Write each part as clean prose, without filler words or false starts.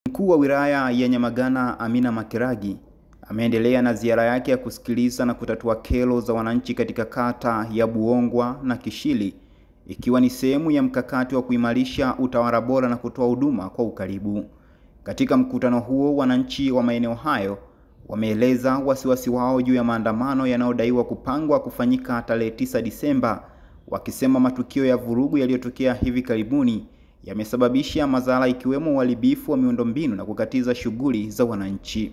Mkuu wa wilaya ya Nyamagana Amina Makiragi ameendelea na ziara yake ya kusikiliza na kutatua kero za wananchi katika kata ya Buongwa na Kishili, ikiwa ni sehemu ya mkakati wa kuimarisha utawala bora na kutoa huduma kwa ukaribu. Katika mkutano huo, wananchi wa maeneo hayo wameeleza wasiwasi wao juu ya maandamano yanayodaiwa kupangwa kufanyika tarehe 9 Disemba, wakisema matukio ya vurugu yaliyotokea hivi karibuni yamesababisha madhara ikiwemo uharibifu wa miundombinu na kukatiza shughuli za wananchi.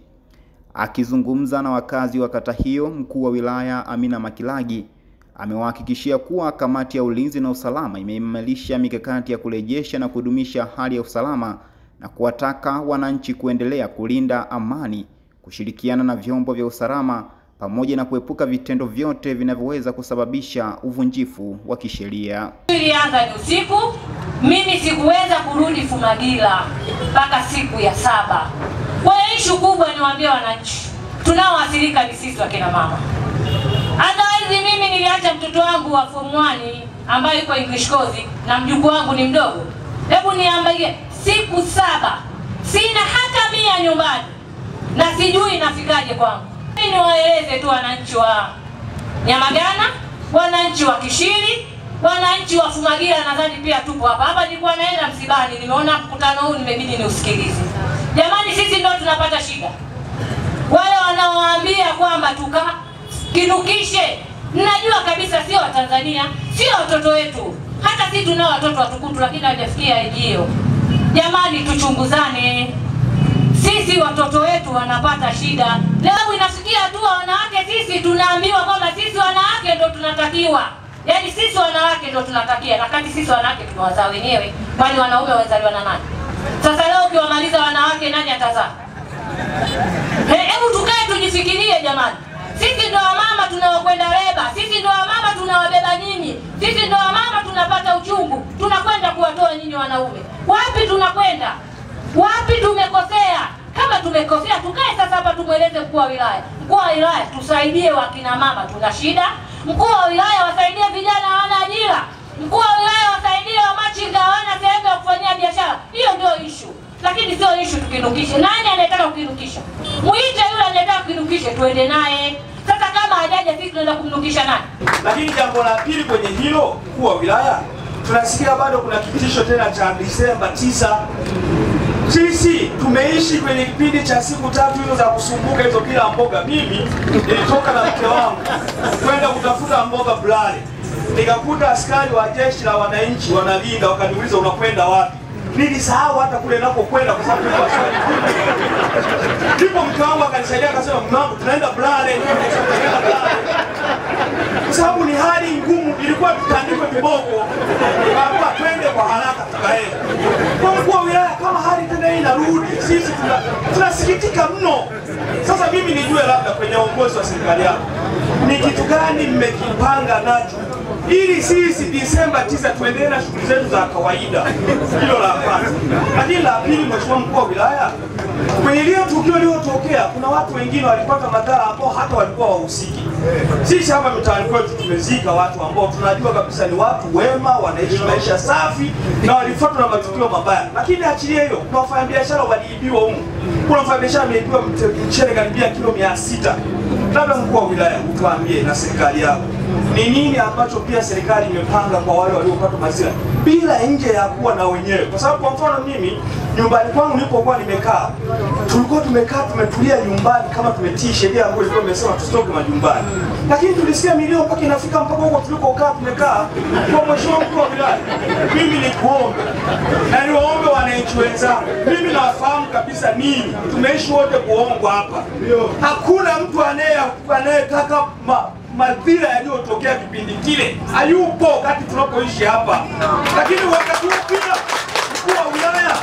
Akizungumza na wakazi wa kata hiyo, mkuu wa wilaya Amina Makiragi amewahakikishia kuwa kamati ya ulinzi na usalama imeimarisha mikakati ya kurejesha na kudumisha hali ya usalama na kuwataka wananchi kuendelea kulinda amani, kushirikiana na vyombo vya usalama pamoja na kuepuka vitendo vyote vinavyoweza kusababisha uvunjifu wa kisheria. Ilianza ni usiku, mimi sikuweza kurudi Fumagila mpaka siku ya 7. Kwa hiyo ishu kubwa niwaambie wananchi, tunaoathirika ni sisi wakina mama. Otherwise mimi niliacha mtoto wangu wa form 1 ambaye yuko English course na mjukuu wangu ni mdogo. Hebu niambie, siku 7 sina hata 100 nyumbani na sijui nafikaje kwangu. Mimi niwaeleze tu wananchi wa Nyamagana, wananchi wa Kishili, wananchi wa Fumagila, nadhani pia tupo hapa. Hapa nilikuwa naenda msibani, nimeona mkutano huu nimebidi niusikilize. Jamani, sisi ndio tunapata shida. Wale wanaowaambia kwamba tukakinukishe, najua kabisa sio wa Tanzania, sio watoto wetu. Hata sisi tunao watoto watukutu lakini hawajafikia hiyo. Jamani, tuchunguzane. Sisi watoto wetu wanapata shida. Leo inafikia tu wanawake sisi tunaambiwa kwamba sisi wanawake ndio tunatakiwa. Yaani sisi wanawake ndio tunatakia, na kati sisi wanawake tunawazaa wenyewe, kwani wanaume wazaliwa na nani? Sasa leo ukiwamaliza wanawake nani atazaa? Hebu tukae tujifikirie jamani. Sisi ndio mama tunaokwenda leba, sisi ndio mama tunawabeba nyinyi, sisi ndio mama tunapata uchungu, tunakwenda kuwatoa nyinyi wanaume. Wapi tunakwenda? Wapi tumekosea? Kama tumekosea tukae sasa hapa tumweleze mkuu wa wilaya. Mkuu wa wilaya tusaidie wakina mama tuna shida. Mkuu wa wilaya wasaidie vijana hawana ajira. Mkuu wa wilaya wasaidie wamachinga hawana sehemu ya kufanyia biashara. Hiyo ndio issue. Lakini sio issue tukinukishe. Nani anataka kukinukisha? Muite yule anataka kukinukisha tuende naye. Sasa kama hajaja sisi tunaenda kumnukisha nani? Lakini jambo la pili kwenye hilo, mkuu wa wilaya, tunasikia bado kuna kitisho tena cha Disemba 9. Sisi tumeishi kwenye kipindi cha siku 3 hizo za kusumbuka hizo bila mboga. Mimi nilitoka na mke wangu kwenda kutafuta mboga Bulale. Nikakuta askari wa jeshi la wananchi wanalinda, wakaniuliza unakwenda wapi? Nilisahau hata kule ninapokwenda kwa sababu nilikuwa askari. Ndipo mke wangu akanisaidia akasema mwanangu tunaenda Bulale. Kwa sababu ni hali ngumu, ilikuwa tutandikwe viboko. Tukaambiwa twende kwa haraka tukaenda. Kwa mkuu wa wilaya, kama hali tena hii inarudi, sisi tunasikitika mno. Sasa mimi nijue labda kwenye uongozi wa serikali yako ni kitu gani mmekipanga nacho ili sisi Disemba 9 tuendelee na shughuli zetu za kawaida. Hilo la kwanza. Lakini la pili, mheshimiwa mkuu wa wilaya, kwenye ile tukio lililotokea kuna watu wengine walipata madhara ambao hata walikuwa wahusiki. Sisi hapa mtaani kwetu tumezika watu ambao tunajua kabisa ni watu wema, wanaishi maisha safi na walifuatwa na matukio mabaya. Lakini achilie hiyo, kuna wafanyabiashara waliibiwa huko. Kuna mfanyabiashara ameibiwa mchele karibia kilo 600. Labda mkuu wa wilaya utuambie na serikali yako ni nini ambacho pia serikali imepanga kwa wale waliopata madhara bila nje ya kuwa na wenyewe. Kwa sababu kwa mfano mimi nyumbani kwangu nilipokuwa nimekaa, tulikuwa tumekaa tumetulia nyumbani kama tumetii sheria ambayo ilikuwa imesema tusitoke majumbani. Lakini tulisikia milio mpaka inafika mpaka huko tulikokaa tumekaa. Kwa mheshimiwa mkuu wa wilaya, mimi ni kuombe na niwaombe wananchi wenzangu, mimi nawafahamu kabisa nini tumeishi wote Buongwa hapa. Hakuna mtu anayetaka madhira yaliyotokea kipindi kile hayupo kati tunapoishi hapa. Lakini wakati huu pia mkuu wa wilaya,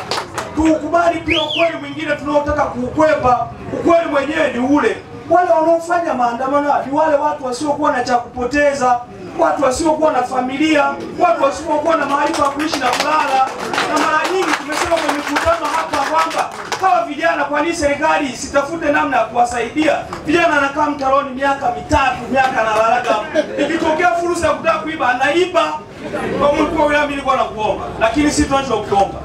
tukubali pia ukweli mwingine tunaotaka kuukwepa. Ukweli mwenyewe ni ule, wale wanaofanya maandamano ni wale watu wasiokuwa na cha kupoteza, watu wasiokuwa na familia, watu wasiokuwa na mahali pa kuishi na kulala. Na mara nyingi tumesema kwenye mkutano hapa kwamba hawa vijana, kwa nini serikali isitafute namna ya kuwasaidia? Vijana anakaa mtaroni miaka 3, miaka analalaga. Ikitokea fursa ya kutaka kuiba anaiba. Kwa mkuu wa wilaya mimi nilikuwa nakuomba, lakini sisi tunachokuomba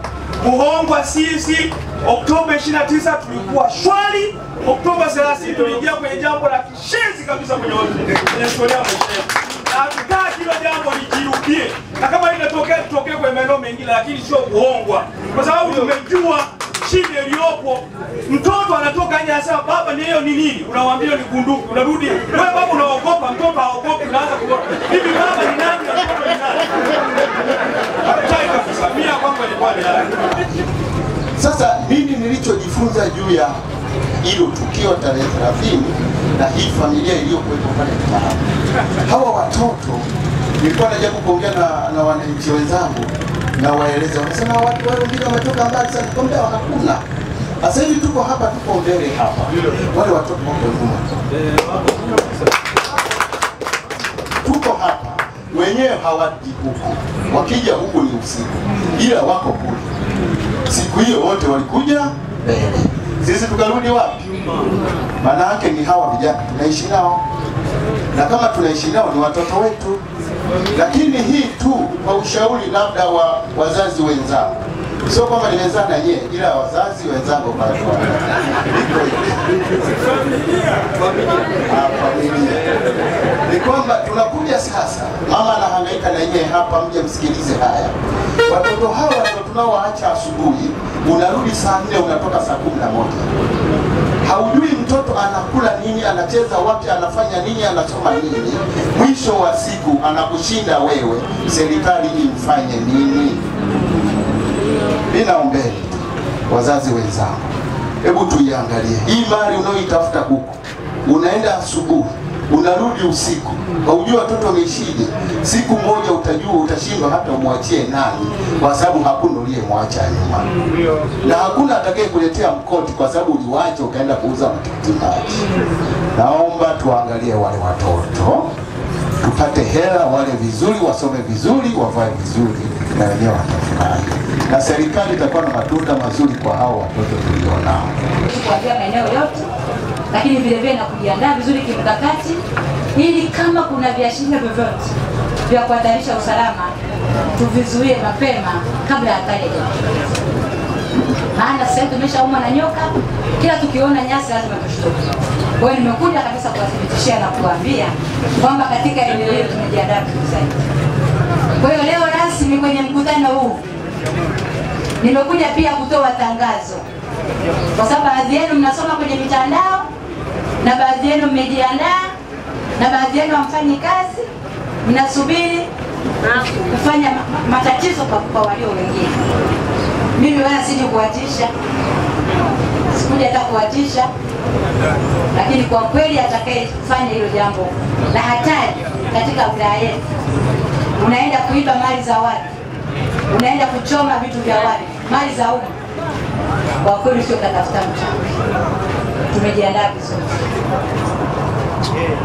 Buongwa sisi Oktoba 29 tulikuwa shwari, Oktoba 30 tuliingia kwenye jambo la kishenzi kabisa kwenye historia ya maisha yetu. Na hatutaki hilo jambo lijirudie. Na kama linatokea tutokee kwenye maeneo mengine, lakini sio kuongwa. Kwa sababu tumejua shida iliyopo. Mtoto anatoka nje anasema baba ni hiyo ni nini? Unamwambia ni bunduki. Unarudi, wewe baba unaogopa, mtoto haogopi, unaanza kuona. Hivi baba ni nani na mtoto ni nani? Hataki kabisa. Mimi kwangu ilikuwa ni haya. Sasa mimi nilichojifunza juu ya hilo tukio tarehe 30 na hii familia iliyokuwepo pale Kahama. Hawa watoto nilikuwa najaribu kuongea na wananchi wenzangu na waeleza, wanasema watu wale wengine wametoka mbali sana, kumbe hakuna. Sasa hivi tuko hapa, tuko mbele hapa. Wale watoto wako nyuma. Tuko hapa. Wenyewe hawaji huku. Wakija huku ni usiku. Ila wako kule. Siku hiyo wote walikuja mbele. Sisi tukarudi wapi? Maana yake ni hawa vijana tunaishi nao. Na kama tunaishi nao ni watoto wetu. Lakini hii tu kwa ushauri labda wa wazazi wenzao. Sio kwamba nimezaa na yeye, ila wazazi wenzangu kwa familia. Ni kwamba tunakuja sasa, mama anahangaika na yeye hapa, mje msikilize haya. Watoto hawa ndio tunaoacha asubuhi, unarudi saa 4 unatoka saa 11. Haujui mtoto anakula nini, anacheza wapi, anafanya nini, anasoma nini. Mwisho wa siku anakushinda wewe, serikali imfanye nini? Ninaombeni wazazi wenzangu, hebu tuiangalie hii mali unaoitafuta huko. Unaenda asubuhi, unarudi usiku, haujui watoto wameishije. Siku moja utajua, utashindwa hata umwachie nani, kwa sababu hakuna uliyemwacha nyuma, na hakuna atakaye kuletea mkoti kwa sababu uliwacha ukaenda kuuza matikiti maji. Naomba tuangalie wale watoto, tupate hela, wale vizuri, wasome vizuri, wavae vizuri, na wenyewe watafurahi. Na serikali itakuwa na matunda mazuri kwa hao watoto tulionao. Kuanzia maeneo yote, lakini vile vile na kujiandaa vizuri kimkakati ili kama kuna viashiria vyovyote vya kuhatarisha usalama tuvizuie mapema kabla hatari haijatokea. Maana sasa tumeshaumwa na nyoka, kila tukiona nyasi lazima tushtuke. Kwa hiyo nimekuja kabisa kuwathibitishia na kuambia kwamba katika eneo hili tumejiandaa vizuri zaidi. Kwa hiyo leo rasmi kwenye mkutano huu nimekuja pia kutoa tangazo, kwa sababu baadhi yenu mnasoma kwenye mitandao na baadhi yenu mmejiandaa na baadhi yenu hamfanyi kazi, mnasubiri kufanya matatizo kwa walio wengine. Mimi wala siji kuwatisha, sikuja hata kuwatisha, lakini kwa kweli atakayefanya hilo jambo la hatari katika wilaya yetu, unaenda kuiba mali za watu, unaenda kuchoma vitu vya watu, mali za umma, kwa kweli sio kutafuta mchawi. Tumejiandaa vizuri.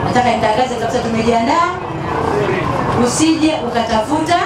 Nataka nitangaze kabisa tumejiandaa, usije ukatafuta